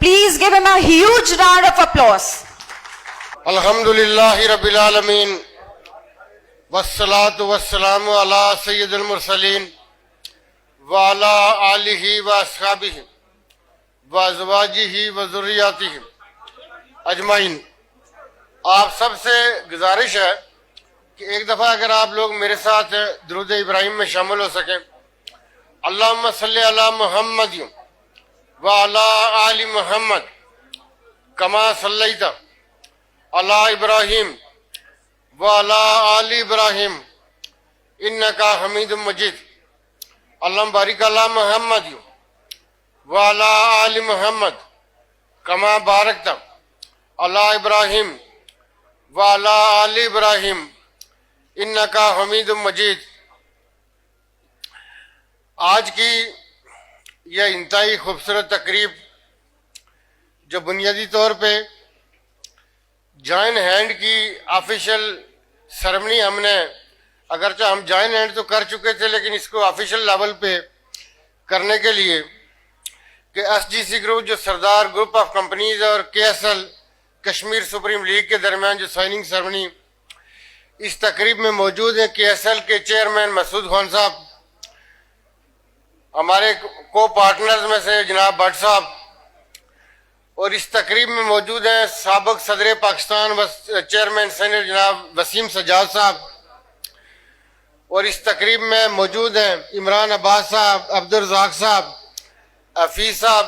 Please give him a huge round of applause. Alhamdulillahi Rabbil Alameen. Wassalatu wassalamu ala Sayyidil Mursaleen. Wa ala alihi wa ashabihi. Wa azwajihi wa zurriyatihi. Ajmain. آپ سب سے گزارش ہے کہ ایک دفعہ اگر آپ لوگ میرے ساتھ درود ابراہیم میں شامل ہو سکیں. اللہم صلی علی محمد وعلی آل محمد کما صلیت علی ابراہیم وعلی آل ابراہیم انکا حمید مجید. اللہم بارک علی محمد وعلی آل محمد کما بارکت علی ابراہیم وعلی آل ابراہیم انکا حمید مجید. آج کی یہ انتہائی خوبصورت تقریب جو بنیادی طور پہ جوائن ہینڈ کی آفیشیل سرمنی ہم نے اگرچہ ہم جوائن ہینڈ تو کر چکے تھے لیکن اس کو آفیشیل لیول پہ کرنے کے لیے کہ ایس جی سی گروپ جو سردار گروپ آف کمپنیز اور کے S L Kashmir supreme league کے درمیان جو سائننگ سرمنی اس تقریب میں موجود ہیں. کے ایس ایل کے چیئرمین مسعود خان صاحب, ہمارے کو پارٹنرز میں سے جناب بٹ صاحب, اور اس تقریب میں موجود ہیں سابق صدر پاکستان چیئرمین سینٹ جناب وسیم سجاد صاحب, اور اس تقریب میں موجود ہیں عمران عباس صاحب, عبدالرزاق صاحب, حفیظ صاحب,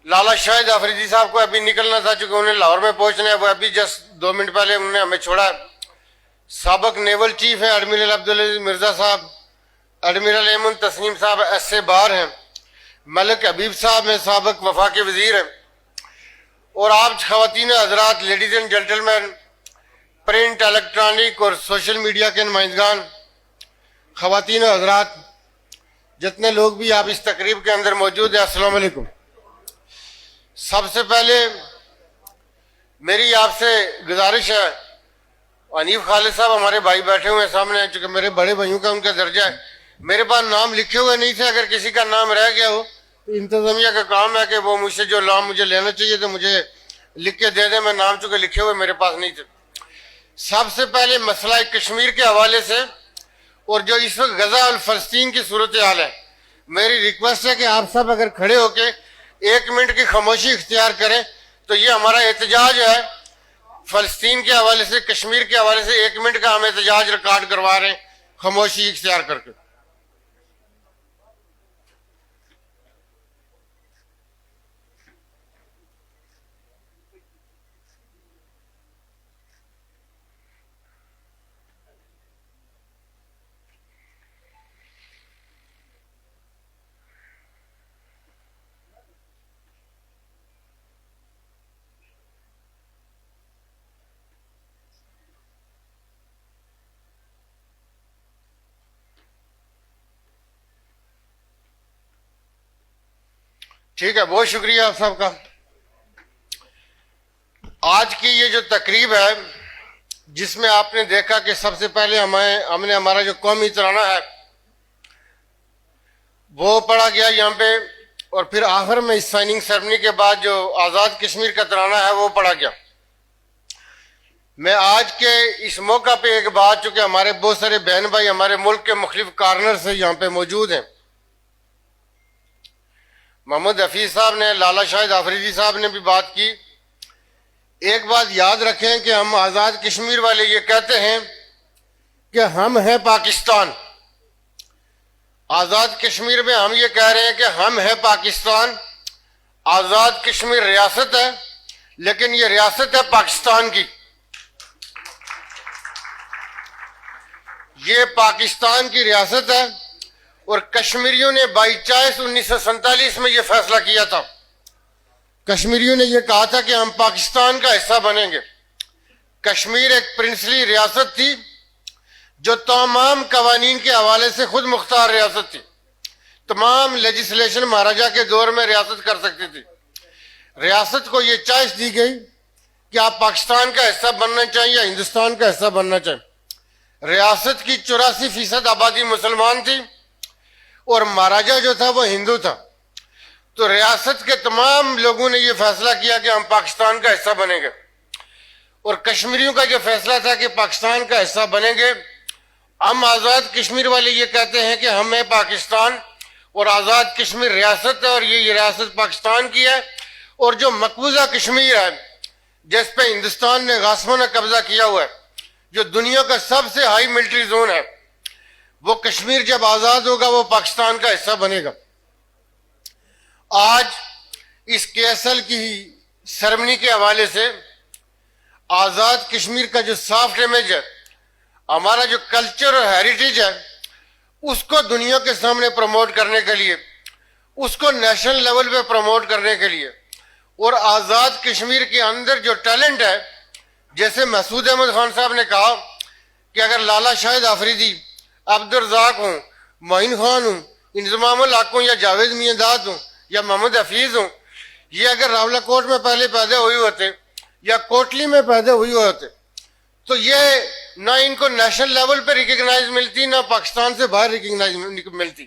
لالا شاہد آفریدی صاحب کو ابھی نکلنا تھا چونکہ انہیں لاہور میں پہنچنا ہے, وہ ابھی جسٹ 2 منٹ پہلے انہوں نے ہمیں چھوڑا. سابق نیول چیف ہیں ایڈمرل عبدالعزیز مرزا صاحب, ایڈمرل ایمن تسنیم صاحب ایس اے بار ہیں, ملک حبیب صاحب ہیں سابق وفاقی وزیر ہیں, اور آپ خواتین حضرات, ladies and gentlemen, print, electronic اور سوشل میڈیا کے نمائندگان, خواتین حضرات, جتنے لوگ بھی آپ اس تقریب کے اندر موجود ہیں, السلام علیکم. سب سے پہلے میری آپ سے گزارش ہے, حنیف خالد صاحب ہمارے بھائی بیٹھے ہوئے ہیں سامنے, چونکہ میرے بڑے بھائیوں کا ان کا درجہ ہے, میرے پاس نام لکھے ہوئے نہیں تھے. اگر کسی کا نام رہ گیا ہو تو انتظامیہ کا کام ہے کہ وہ مجھ سے جو نام مجھے لینا چاہیے تو مجھے لکھ کے دے دیں. میں نام چونکہ لکھے ہوئے میرے پاس نہیں تھے. سب سے پہلے مسئلہ کشمیر کے حوالے سے اور جو اس وقت غزہ اور فلسطین کی صورتحال ہے, میری ریکویسٹ ہے کہ آپ سب اگر کھڑے ہو کے 1 منٹ کی خاموشی اختیار کریں تو یہ ہمارا احتجاج ہے فلسطین کے حوالے سے, کشمیر کے حوالے سے 1 منٹ کا ہم احتجاج ریکارڈ کروا رہے ہیں خاموشی اختیار کر کے. ٹھیک ہے, بہت شکریہ آپ سب کا. آج کی یہ جو تقریب ہے جس میں آپ نے دیکھا کہ سب سے پہلے ہم نے ہمارا جو قومی ترانہ ہے وہ پڑھا گیا یہاں پہ, اور پھر آخر میں اس سائننگ سرمنی کے بعد جو آزاد کشمیر کا ترانہ ہے وہ پڑھا گیا. میں آج کے اس موقع پہ ایک بات, چونکہ ہمارے بہت سارے بہن بھائی ہمارے ملک کے مختلف کارنر سے یہاں پہ موجود ہیں, محمد حفیظ صاحب نے, لالا شاہد آفریدی صاحب نے بھی بات کی. ایک بات یاد رکھیں کہ ہم آزاد کشمیر والے یہ کہتے ہیں کہ ہم ہیں پاکستان. آزاد کشمیر میں ہم یہ کہہ رہے ہیں کہ ہم ہیں پاکستان. آزاد کشمیر ریاست ہے لیکن یہ ریاست ہے پاکستان کی. یہ پاکستان کی ریاست ہے اور کشمیریوں نے بائی چوائس 1947 میں یہ فیصلہ کیا تھا. کشمیریوں نے یہ کہا تھا کہ ہم پاکستان کا حصہ بنیں گے. کشمیر ایک پرنسلی ریاست تھی جو تمام قوانین کے حوالے سے خود مختار ریاست تھی. تمام لیجسلیشن مہاراجہ کے دور میں ریاست کر سکتی تھی. ریاست کو یہ چوائس دی گئی کہ آپ پاکستان کا حصہ بننا چاہیں یا ہندوستان کا حصہ بننا چاہیں. ریاست کی 84% آبادی مسلمان تھی اور مہاراجا جو تھا وہ ہندو تھا. تو ریاست کے تمام لوگوں نے یہ فیصلہ کیا کہ ہم پاکستان کا حصہ بنیں گے, اور کشمیریوں کا جو فیصلہ تھا کہ پاکستان کا حصہ بنیں گے. ہم آزاد کشمیر والے یہ کہتے ہیں کہ ہمیں پاکستان اور آزاد کشمیر ریاست ہے, اور یہ ریاست پاکستان کی ہے, اور جو مقبوضہ کشمیر ہے جس پہ ہندوستان نے غاصبانہ قبضہ کیا ہوا ہے, جو دنیا کا سب سے ہائی ملٹری زون ہے, وہ کشمیر جب آزاد ہوگا وہ پاکستان کا حصہ بنے گا. آج اس KSL کی سرمنی کے حوالے سے آزاد کشمیر کا جو سافٹ امیج ہے, ہمارا جو کلچر اور ہیریٹیج ہے, اس کو دنیا کے سامنے پروموٹ کرنے کے لیے, اس کو نیشنل لیول پہ پروموٹ کرنے کے لیے, اور آزاد کشمیر کے اندر جو ٹیلنٹ ہے, جیسے مسعود احمد خان صاحب نے کہا کہ اگر لالا شاہد آفریدی, عبدالرزاق ہوں, معین خان ہوں, انضمام الحق ہوں, یا جاوید میاں داد ہوں, یا محمد حفیظ ہوں, یہ اگر راولہ کوٹ میں پہلے پیدا ہوئے ہوتے یا کوٹلی میں پیدا ہوئے ہوتے تو یہ نہ ان کو نیشنل لیول پہ ریکگنائز ملتی, نہ پاکستان سے باہر ریکگنائز ملتی.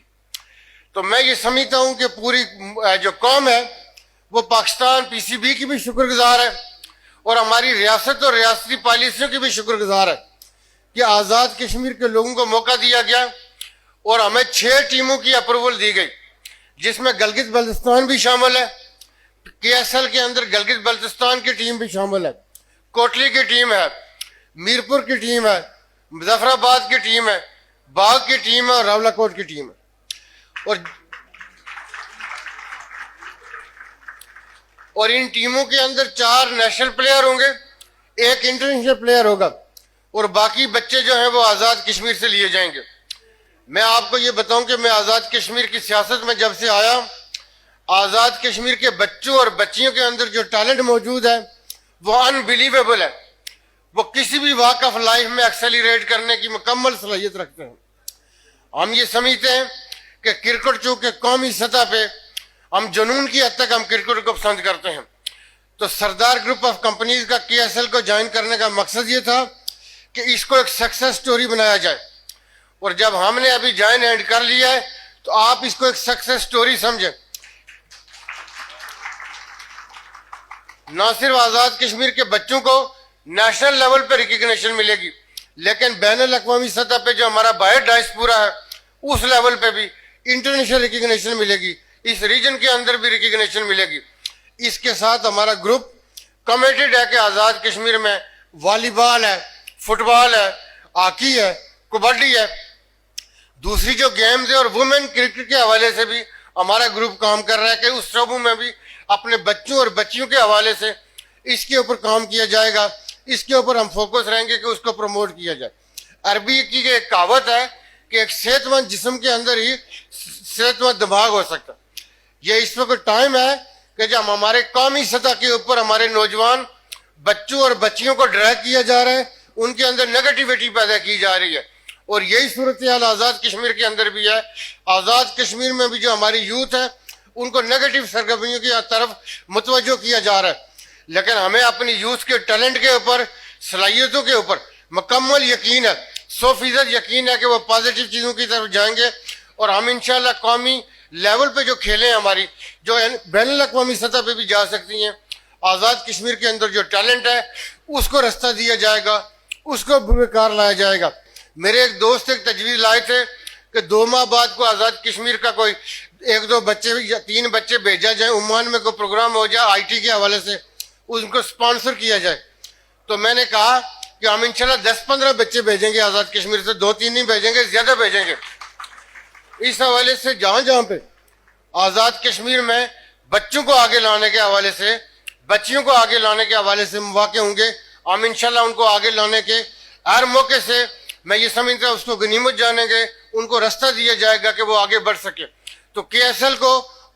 تو میں یہ سمجھتا ہوں کہ پوری جو قوم ہے وہ پاکستان PCB کی بھی شکر گزار ہے, اور ہماری ریاست اور ریاستی پالیسیوں کی بھی شکر گزار ہے کہ آزاد کشمیر کے لوگوں کو موقع دیا گیا, اور ہمیں 6 ٹیموں کی اپروول دی گئی, جس میں گلگت بلتستان بھی شامل ہے. KSL کے اندر گلگت بلتستان کی ٹیم بھی شامل ہے, کوٹلی کی ٹیم ہے, میرپور کی ٹیم ہے, مظفر آباد کی ٹیم ہے, باغ کی ٹیم ہے, اور راولہ کوٹ کی ٹیم ہے. اور ان ٹیموں کے اندر 4 نیشنل پلیئر ہوں گے, 1 انٹرنیشنل پلیئر ہوگا, اور باقی بچے جو ہیں وہ آزاد کشمیر سے لیے جائیں گے. میں آپ کو یہ بتاؤں کہ میں آزاد کشمیر کی سیاست میں جب سے آیا, آزاد کشمیر کے بچوں اور بچیوں کے اندر جو ٹیلنٹ موجود ہے وہ انبیلیویبل ہے. وہ کسی بھی واک آف لائف میں ایکسیلریٹ کرنے کی مکمل صلاحیت رکھتے ہیں. ہم یہ سمجھتے ہیں کہ کرکٹ چونکہ قومی سطح پہ ہم جنون کی حد تک ہم کرکٹ کو پسند کرتے ہیں, تو سردار گروپ آف کمپنیز کا KSL کو جوائن کرنے کا مقصد یہ تھا کہ اس کو ایک سکسیس سٹوری بنایا جائے. اور جب ہم نے ابھی جوائن ہینڈ کر لیا ہے تو آپ اس کو ایک سکسیس سٹوری سمجھیں. نہ صرف آزاد کشمیر کے بچوں کو نیشنل لیول پہ ریکگنیشن ملے گی, لیکن بین الاقوامی سطح پہ جو ہمارا باہر ڈائسپورا ہے اس لیول پہ بھی انٹرنیشنل ریکگنیشن ملے گی, اس ریجن کے اندر بھی ریکگنیشن ملے گی. اس کے ساتھ ہمارا گروپ کمیٹڈ ہے کہ آزاد کشمیر میں والی بال ہے, فٹ بال ہے, ہاکی ہے, کبڈی ہے, دوسری جو گیمز ہے, اور وومن کرکٹ کے حوالے سے بھی ہمارا گروپ کام کر رہا ہے کہ اس شعبوں میں بھی اپنے بچوں اور بچیوں کے حوالے سے اس کے اوپر کام کیا جائے گا. اس کے اوپر ہم فوکس رہیں گے کہ اس کو پروموٹ کیا جائے. عربی کی ایک کہاوت ہے کہ ایک صحت مند جسم کے اندر ہی صحت مند دماغ ہو سکتا. یہ اس وقت ٹائم ہے کہ جب ہمارے قومی سطح کے اوپر ہمارے نوجوان بچوں اور بچیوں کو ڈرائیو کیا جا رہا ہے, ان کے اندر نیگیٹیوٹی پیدا کی جا رہی ہے, اور یہی صورتحال آزاد کشمیر کے اندر بھی ہے. آزاد کشمیر میں بھی جو ہماری یوتھ ہے ان کو نیگیٹو سرگرمیوں کی طرف متوجہ کیا جا رہا ہے, لیکن ہمیں اپنی یوتھ کے ٹیلنٹ کے اوپر, صلاحیتوں کے اوپر مکمل یقین ہے, 100% یقین ہے کہ وہ پازیٹیو چیزوں کی طرف جائیں گے, اور ہم انشاءاللہ قومی لیول پہ جو کھیلیں ہماری جو بین الاقوامی سطح پہ بھی جا سکتی ہیں, آزاد کشمیر کے اندر جو ٹیلنٹ ہے اس کو رستہ دیا جائے گا, اس کو بکار لایا جائے گا. میرے ایک دوست ایک تجویز لائے تھے کہ 2 ماہ بعد کو آزاد کشمیر کا کوئی 1-2 بچے یا 3 بچے بھیجا جائے, عمان میں کوئی پروگرام ہو جائے IT کے حوالے سے, ان کو سپانسر کیا جائے. تو میں نے کہا کہ ہم انشاءاللہ 10-15 بچے بھیجیں گے آزاد کشمیر سے, 2-3 نہیں بھیجیں گے, زیادہ بھیجیں گے. اس حوالے سے جہاں جہاں پہ آزاد کشمیر میں بچوں کو آگے لانے کے حوالے سے, بچیوں کو آگے لانے کے حوالے سے مواقع ہوں گے, ہم انشاءاللہ ان کو آگے لانے کے ہر موقع سے میں یہ سمجھتا ہوں اس کو غنیمت جانیں گے, ان کو رستہ دیا جائے گا کہ وہ آگے بڑھ سکے. تو KSL کو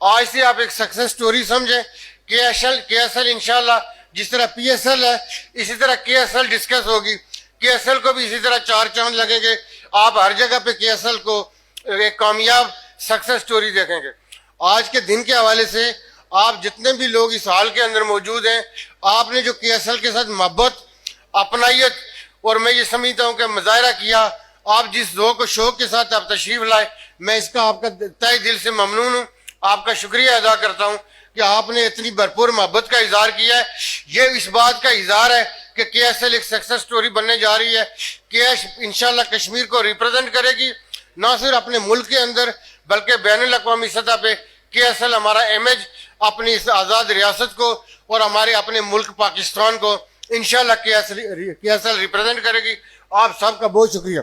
آج سے آپ ایک سکسیس سٹوری سمجھیں. KSL انشاءاللہ جس طرح PSL ہے اسی طرح KSL ڈسکس ہوگی. KSL کو بھی اسی طرح 4 چاند لگیں گے. آپ ہر جگہ پہ KSL کو ایک کامیاب سکسیس سٹوری دیکھیں گے. آج کے دن کے حوالے سے آپ جتنے بھی لوگ اس حال کے اندر موجود ہیں, آپ نے جو KSL کے ساتھ محبت, اپنائیت اور میں یہ سمجھتا ہوں کہ مظاہرہ کیا, آپ جس ذوق و شوق کے ساتھ آپ تشریف لائے، میں اس کا آپ کا تہ دل سے ممنون ہوں، آپ کا شکریہ ادا کرتا ہوں کہ آپ نے اتنی بھرپور محبت کا اظہار کیا ہے۔ یہ اس بات کا اظہار ہے کہ کے ایس ایل ایک سکسیس سٹوری بننے جا رہی ہے۔ کے ایس انشاءاللہ کشمیر کو ریپرزینٹ کرے گی، نہ صرف اپنے ملک کے اندر بلکہ بین الاقوامی سطح پہ۔ کے ایس ایل ہمارا امیج اپنی اس آزاد ریاست کو اور ہمارے اپنے ملک پاکستان کو انشاءاللہ کے ایس ایل ریپرزینٹ کرے گی۔ آپ سب کا بہت شکریہ۔